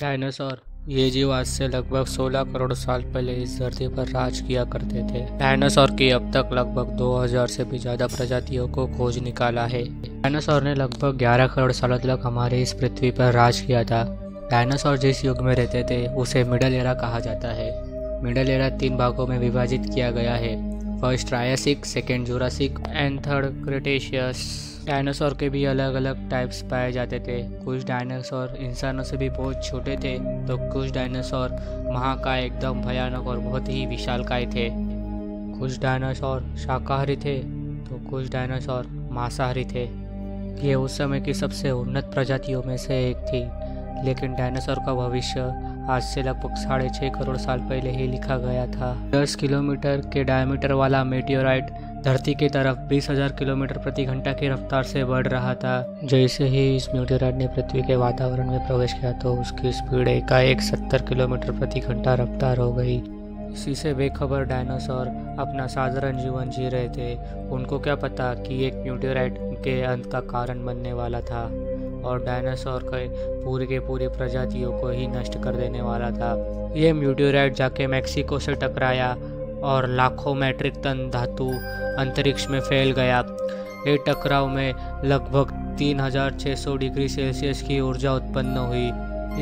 Dinosaur ये जीव आज से लगभग 16 करोड़ साल पहले इस धरती पर राज किया करते थे। डायनासोर की अब तक लगभग 2000 से भी ज्यादा प्रजातियों को खोज निकाला है। डायनासोर ने लगभग 11 करोड़ सालों तक हमारे इस पृथ्वी पर राज किया था। डायनासोर जिस युग में रहते थे उसे मिडल एरा कहा जाता है। मिडल एरा 3 भागों में विभाजित किया गया है, first Triassic, second Jurassic and third Cretaceous. Dinosaur के भी अलग अलग टाइप्स पाए जाते थे। कुछ डायनासोर इंसानों से भी बहुत छोटे थे, तो कुछ डायनासोर महाकाय एकदम भयानक और बहुत ही विशालकाय थे। कुछ डायनासोर शाकाहारी थे तो कुछ डायनासोर मांसाहारी थे। ये उस समय की सबसे उन्नत प्रजातियों में से एक थी, लेकिन डायनासोर का भविष्य आज से लगभग 6.5 करोड़ साल पहले ही लिखा गया था। 10 किलोमीटर के डायमीटर वाला मेटियोराइट धरती की तरफ 20,000 किलोमीटर प्रति घंटा की रफ्तार से बढ़ रहा था। जैसे ही इस मेटियोराइट ने पृथ्वी के वातावरण में प्रवेश किया तो उसकी स्पीड एकाएक 70 किलोमीटर प्रति घंटा रफ्तार हो गई। इसी से बेखबर डायनासोर अपना साधारण जीवन जी रहे थे। उनको क्या पता कि एक मेटियोराइट के अंत का कारण बनने वाला था और डायनासोर के पूरी प्रजातियों को ही नष्ट कर देने वाला था। ये मेटियोराइट जाके मैक्सिको से टकराया और लाखों मैट्रिक टन धातु अंतरिक्ष में फैल गया। ये टकराव में लगभग 3600 डिग्री सेल्सियस की ऊर्जा उत्पन्न हुई।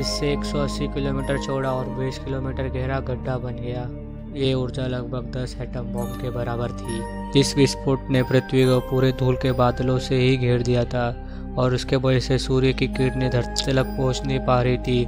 इससे 180 किलोमीटर चौड़ा और 20 किलोमीटर गहरा गड्ढा बन गया। ये ऊर्जा लगभग 10 एटम बम के बराबर थी। इस विस्फोट ने पृथ्वी को पूरे धूल के बादलों से ही घेर दिया था और उसके वजह से सूर्य की किरणें धरती तक पहुंच नहीं पा रही थी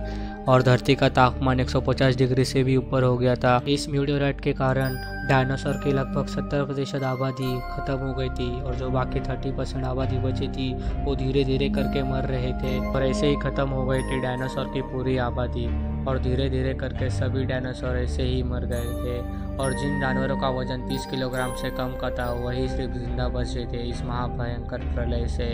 और धरती का तापमान 150 डिग्री से भी ऊपर हो गया था। इस मेटियोराइट के कारण डायनासोर की लगभग 70% आबादी खत्म हो गई थी और जो बाकी 30% आबादी बची थी वो धीरे धीरे करके मर रहे थे और ऐसे ही खत्म हो गई थी डायनासोर की पूरी आबादी और धीरे धीरे करके सभी डायनासोर ऐसे ही मर गए थे। और जिन जानवरों का वजन 30 किलोग्राम से कम का था वही सिर्फ जिंदा बचे थे इस महाभयंकर प्रलय से।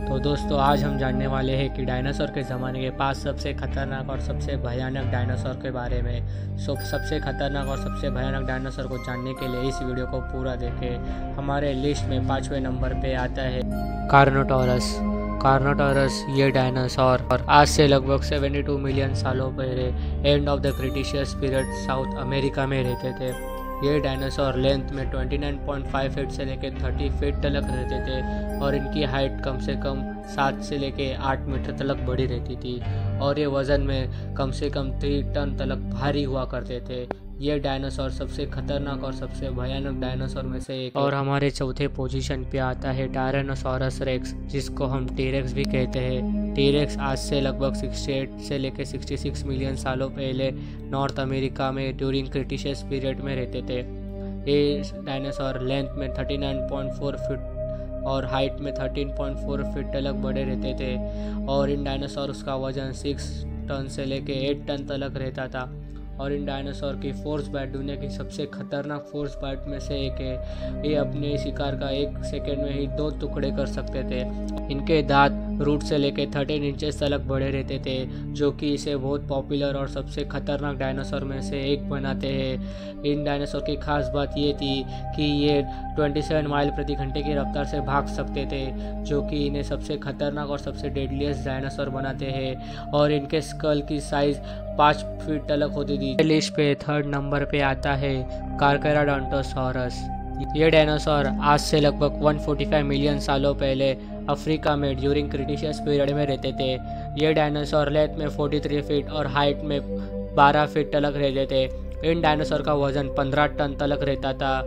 तो दोस्तों, आज हम जानने वाले हैं कि डायनासोर के ज़माने के पास सबसे खतरनाक और सबसे भयानक डायनासोर के बारे में। सबसे खतरनाक और सबसे भयानक डायनासोर को जानने के लिए इस वीडियो को पूरा देखें। हमारे लिस्ट में 5वें नंबर पे आता है कार्नोटोरस। कार्नोटोरस ये डायनासोर और आज से लगभग 72 मिलियन सालों पहले end of the Cretaceous period south America में रहते थे। ये डायनासोर लेंथ में 29.5 फीट से लेकर 30 फीट तक रहते थे और इनकी हाइट कम से कम 7 से लेकर 8 मीटर तक बड़ी रहती थी और ये वज़न में कम से कम 3 टन तक भारी हुआ करते थे। ये डायनासोर सबसे खतरनाक और सबसे भयानक डायनासोर में से एक। और हमारे चौथे पोजीशन पे आता है टायरानोसोरस रेक्स, जिसको हम टीरेक्स भी कहते हैं। टीरेक्स आज से लगभग 68 से लेकर 66 मिलियन सालों पहले नॉर्थ अमेरिका में ड्यूरिंग क्रिटेशियस पीरियड में रहते थे। ये डायनासोर लेंथ में 39.4 फीट और हाइट में 13.4 फीट तक बड़े रहते थे और इन डायनासोर्स का वजन 6 टन से लेकर 8 टन तक रहता था। और इन डायनासोर की फोर्स बाइट दुनिया की सबसे खतरनाक फोर्स बाइट में से एक है। ये अपने शिकार का 1 सेकेंड में ही 2 टुकड़े कर सकते थे। इनके दांत रूट से लेकर 13 इंचेस तक बड़े रहते थे, जो कि इसे बहुत पॉपुलर और सबसे खतरनाक डायनासोर में से एक बनाते हैं। इन डायनासोर की खास बात ये थी कि ये 27 माइल प्रति घंटे की रफ्तार से भाग सकते थे, जो कि इन्हें सबसे खतरनाक और सबसे डेडलीस्ट डायनासोर बनाते हैं। और इनके स्कल की साइज 5 फीट तक होती थी। लिस्ट पे 3rd नंबर पे आता है कार्चाराडोंटोसॉरस। ये डायनासोर आज से लगभग 145 मिलियन सालों पहले अफ्रीका में ड्यूरिंग क्रिटेशियस पीरियड में रहते थे। ये डायनासोर लेंथ में 43 फीट और हाइट में 12 फीट तक रहते थे। इन डायनासोर का वजन 15 टन तक रहता था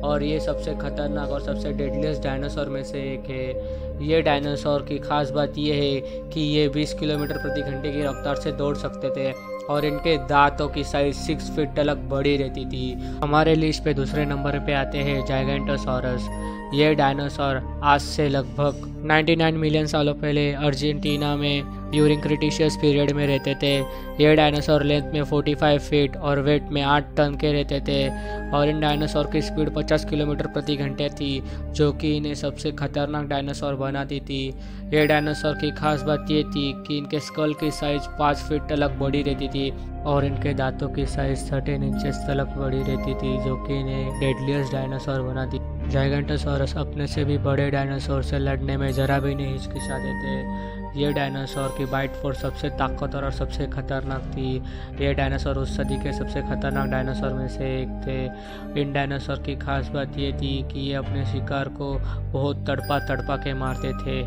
और ये सबसे खतरनाक और सबसे डेडलीस्ट डायनासोर में से एक है। ये डायनासोर की खास बात यह है कि ये 20 किलोमीटर प्रति घंटे की रफ्तार से दौड़ सकते थे और इनके दांतों की साइज 6 फीट तक बड़ी रहती थी। हमारे लिस्ट पे 2रे नंबर पे आते हैं जाइगेंटोसॉरस। ये डायनासोर आज से लगभग 99 मिलियन सालों पहले अर्जेंटीना में ड्यूरिंग क्रिटेशियस पीरियड में रहते थे। ये डायनासोर लेंथ में 45 फीट और वेट में 8 टन के रहते थे और इन डायनासोर की स्पीड 50 किलोमीटर प्रति घंटे थी, जो कि इन्हें सबसे खतरनाक डायनासोर बनाती थी। ये डायनासोर की खास बात ये थी कि इनके स्कल की साइज 5 फीट तक बड़ी रहती थी और इनके दांतों की साइज 13 इंचेस तक बड़ी रहती थी, जो कि इन्हें डेडलीस्ट डायनासोर बनाती। जाइगेंटोसॉरस अपने से भी बड़े डायनासोर से लड़ने में जरा भी नहीं हिचकिचाते थे। ये डायनासोर की बाइट फोर्स सबसे ताकतवर और सबसे खतरनाक थी। ये डायनासोर उस सदी के सबसे खतरनाक डायनासोर में से एक थे। इन डायनासोर की खास बात ये थी कि ये अपने शिकार को बहुत तड़पा के मारते थे।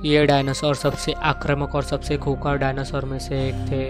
ये डायनासोर सबसे आक्रामक और सबसे खूंखार डायनासोर में से एक थे।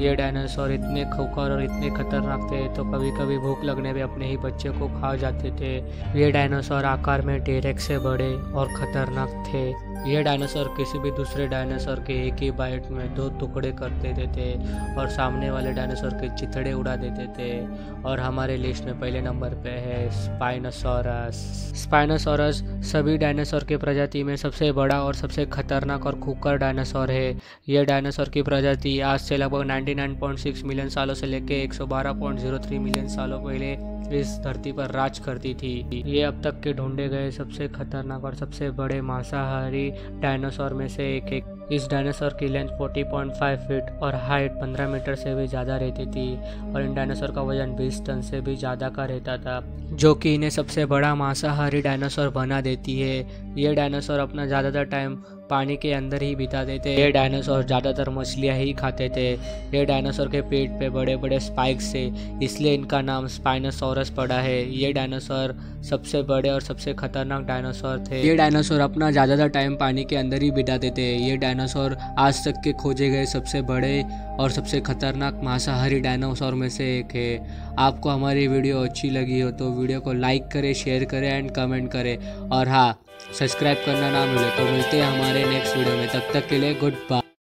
ये डायनासोर इतने खूंखार और इतने खतरनाक थे तो कभी कभी भूख लगने पे अपने ही बच्चे को खा जाते थे। ये डायनासोर आकार में टी-रेक्स से बड़े और खतरनाक थे। ये डायनासोर किसी भी दूसरे डायनासोर के एक ही बाइट में 2 टुकड़े कर देते थे और सामने वाले डायनासोर के चिथड़े उड़ा देते थे। और हमारे लिस्ट में पहले नंबर पे है स्पाइनोसॉरस। स्पाइनोसॉरस सभी डायनासोर की प्रजाति में सबसे बड़ा और सबसे खतरनाक और खूंखार डायनासोर है। यह डायनासोर की प्रजाति आज से लगभग 99.6 मिलियन सालों से लेकर 112.03 मिलियन सालों पहले इस धरती पर राज करती थी। ये अब तक के ढूंढे गए सबसे खतरनाक और सबसे बड़े मांसाहारी डायनासोर में से एक। इस डायनासोर की लेंथ 40.5 फीट और हाइट 15 मीटर से भी ज़्यादा रहती थी और इन डायनासोर का वजन 20 टन से भी ज़्यादा का रहता था, जो कि इन्हें सबसे बड़ा मांसाहारी डायनासोर बना देती है। ये डायनासोर अपना ज़्यादातर टाइम पानी के अंदर ही बिताते थे। ये डायनासोर ज़्यादातर मछलियाँ ही खाते थे। ये डायनासोर के पेट पे बड़े बड़े स्पाइक्स थे, इसलिए इनका नाम स्पाइनोसॉरस पड़ा है। ये डायनासोर सबसे बड़े और सबसे खतरनाक डायनासोर थे। ये डायनासोर अपना ज़्यादातर टाइम पानी के अंदर ही बिताते थे। ये डायनासोर आज तक के खोजे गए सबसे बड़े और सबसे खतरनाक मांसाहारी डायनासोर में से एक है। आपको हमारी वीडियो अच्छी लगी हो तो वीडियो को लाइक करें, शेयर करें एंड कमेंट करें, और हाँ, सब्सक्राइब करना ना भूलें। तो मिलते हैं हमारे नेक्स्ट वीडियो में, तब तक के लिए गुड बाय।